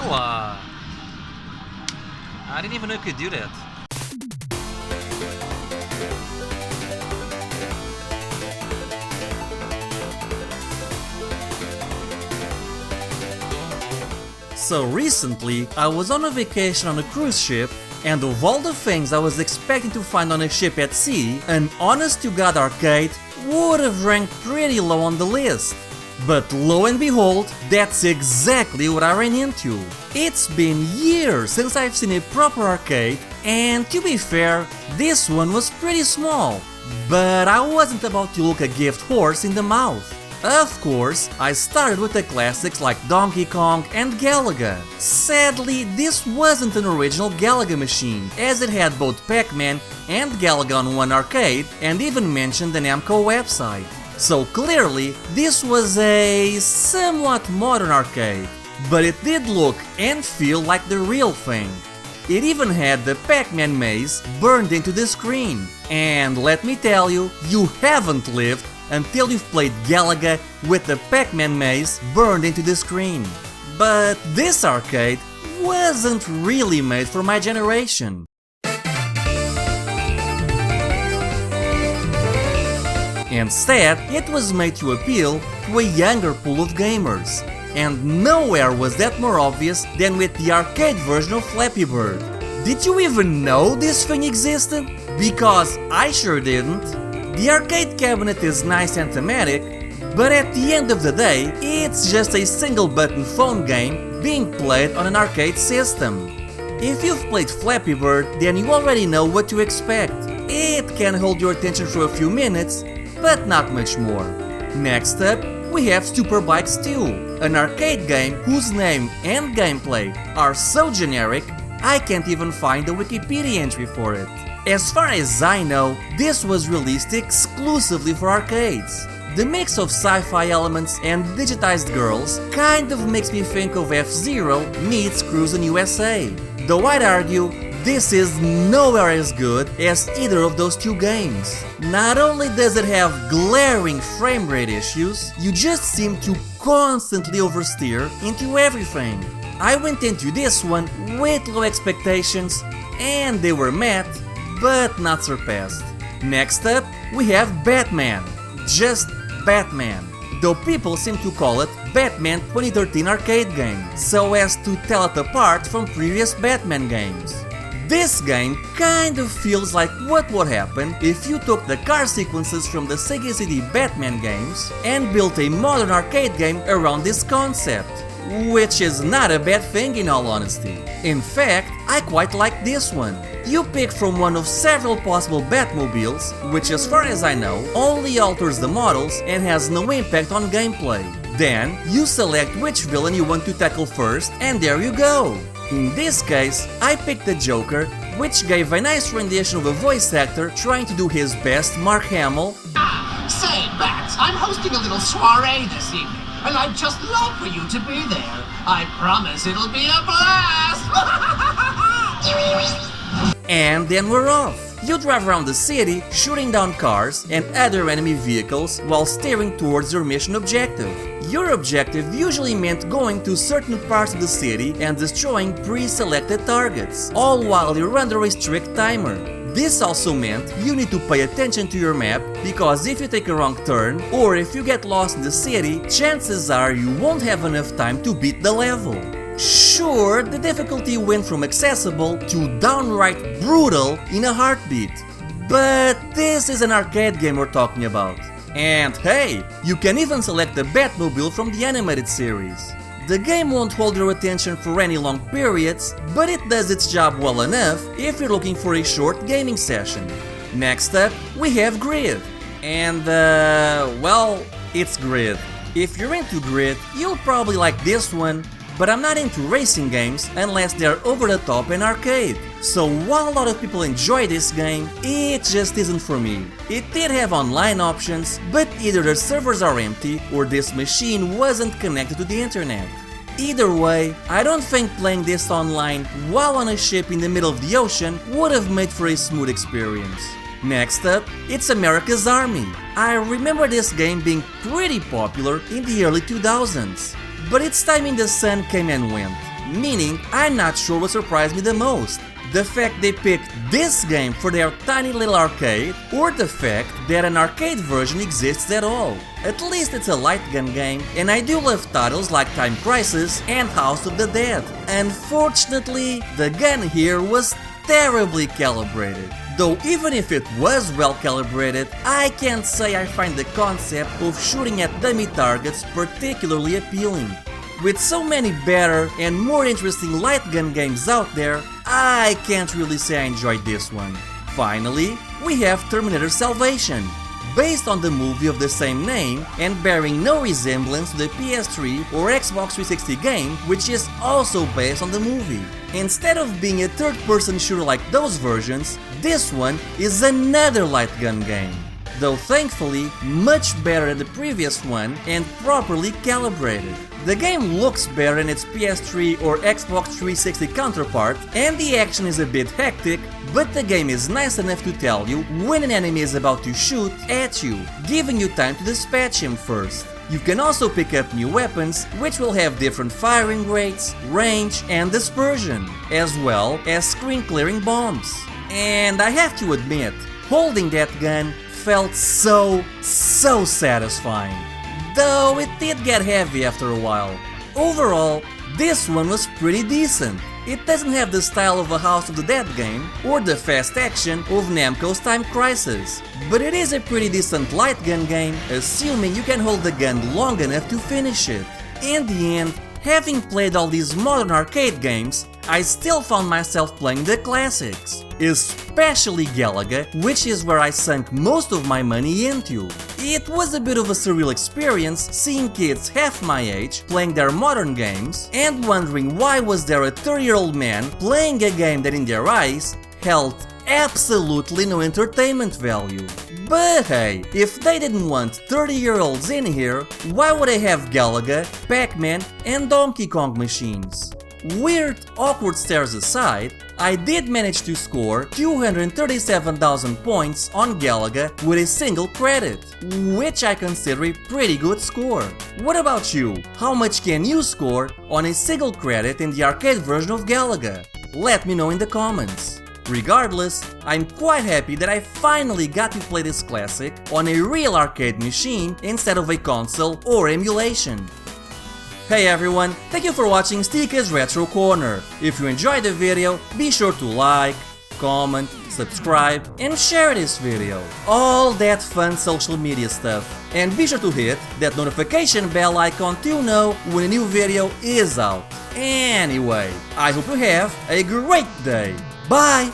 Voila! I didn't even know you could do that. So recently, I was on a vacation on a cruise ship, and of all the things I was expecting to find on a ship at sea, an honest-to-God arcade would have ranked pretty low on the list. But lo and behold, that's exactly what I ran into. It's been years since I've seen a proper arcade, and to be fair, this one was pretty small. But I wasn't about to look a gift horse in the mouth. Of course, I started with the classics like Donkey Kong and Galaga. Sadly, this wasn't an original Galaga machine, as it had both Pac-Man and Galaga on one arcade, and even mentioned the Namco website. So clearly, this was a somewhat modern arcade, but it did look and feel like the real thing. It even had the Pac-Man maze burned into the screen. And let me tell you, you haven't lived until you've played Galaga with the Pac-Man maze burned into the screen. But this arcade wasn't really made for my generation. Instead, it was made to appeal to a younger pool of gamers. And nowhere was that more obvious than with the arcade version of Flappy Bird. Did you even know this thing existed? Because I sure didn't. The arcade cabinet is nice and thematic, but at the end of the day, it's just a single button phone game being played on an arcade system. If you've played Flappy Bird, then you already know what to expect. It can hold your attention for a few minutes, but not much more. Next up, we have Super Bikes 2, an arcade game whose name and gameplay are so generic, I can't even find a Wikipedia entry for it. As far as I know, this was released exclusively for arcades. The mix of sci-fi elements and digitized girls kind of makes me think of F-Zero meets Cruisin' USA. Though I'd argue, this is nowhere as good as either of those two games. Not only does it have glaring frame rate issues, you just seem to constantly oversteer into everything. I went into this one with low expectations, and they were met, but not surpassed. Next up, we have Batman. Just Batman. Though people seem to call it Batman 2013 arcade game, so as to tell it apart from previous Batman games. This game kind of feels like what would happen if you took the car sequences from the Sega CD Batman games and built a modern arcade game around this concept. Which is not a bad thing in all honesty. In fact, I quite like this one. You pick from one of several possible Batmobiles, which as far as I know, only alters the models and has no impact on gameplay. Then, you select which villain you want to tackle first, and there you go. In this case, I picked the Joker, which gave a nice rendition of a voice actor trying to do his best Mark Hamill. Say, Bats, I'm hosting a little soiree this evening, and I'd just love for you to be there. I promise it'll be a blast! And then we're off. You drive around the city, shooting down cars and other enemy vehicles while steering towards your mission objective. Your objective usually meant going to certain parts of the city and destroying pre-selected targets, all while you're under a strict timer. This also meant you need to pay attention to your map, because if you take a wrong turn or if you get lost in the city, chances are you won't have enough time to beat the level. Sure, the difficulty went from accessible to downright brutal in a heartbeat. But this is an arcade game we're talking about. And hey, you can even select the Batmobile from the animated series. The game won't hold your attention for any long periods, but it does its job well enough if you're looking for a short gaming session. Next up, we have Grid. And well, it's Grid. If you're into Grid, you'll probably like this one, but I'm not into racing games unless they're over the top and arcade. So while a lot of people enjoy this game, it just isn't for me. It did have online options, but either the servers are empty or this machine wasn't connected to the internet. Either way, I don't think playing this online while on a ship in the middle of the ocean would have made for a smooth experience. Next up, it's America's Army. I remember this game being pretty popular in the early 2000s. But its time in the sun came and went. meaning I'm not sure what surprised me the most. The fact they picked this game for their tiny little arcade, or the fact that an arcade version exists at all. At least it's a light gun game, and I do love titles like Time Crisis and House of the Dead. Unfortunately, the gun here was terribly calibrated. Though even if it was well calibrated, I can't say I find the concept of shooting at dummy targets particularly appealing. With so many better and more interesting light gun games out there, I can't really say I enjoyed this one. Finally, we have Terminator Salvation. Based on the movie of the same name and bearing no resemblance to the PS3 or Xbox 360 game, which is also based on the movie. Instead of being a third-person shooter like those versions, this one is another light gun game. Though thankfully much better than the previous one and properly calibrated. The game looks better than its PS3 or Xbox 360 counterpart, and the action is a bit hectic, but the game is nice enough to tell you when an enemy is about to shoot at you, giving you time to dispatch him first. You can also pick up new weapons, which will have different firing rates, range, and dispersion, as well as screen-clearing bombs. And I have to admit, holding that gun felt so satisfying. Though it did get heavy after a while. Overall, this one was pretty decent. It doesn't have the style of a House of the Dead game or the fast action of Namco's Time Crisis, but it is a pretty decent light gun game, assuming you can hold the gun long enough to finish it. In the end, having played all these modern arcade games, I still found myself playing the classics, especially Galaga, which is where I sunk most of my money into. It was a bit of a surreal experience seeing kids half my age playing their modern games and wondering why was there a 30-year-old man playing a game that in their eyes held absolutely no entertainment value. But hey, if they didn't want 30-year-olds in here, why would they have Galaga, Pac-Man and Donkey Kong machines? Weird, awkward stares aside, I did manage to score 237,000 points on Galaga with a single credit, which I consider a pretty good score. What about you? How much can you score on a single credit in the arcade version of Galaga? Let me know in the comments. Regardless, I'm quite happy that I finally got to play this classic on a real arcade machine instead of a console or emulation. Hey everyone, thank you for watching St1ka's Retro Corner. If you enjoyed the video, be sure to like, comment, subscribe and share this video. All that fun social media stuff. And be sure to hit that notification bell icon to know when a new video is out. Anyway, I hope you have a great day. Bye!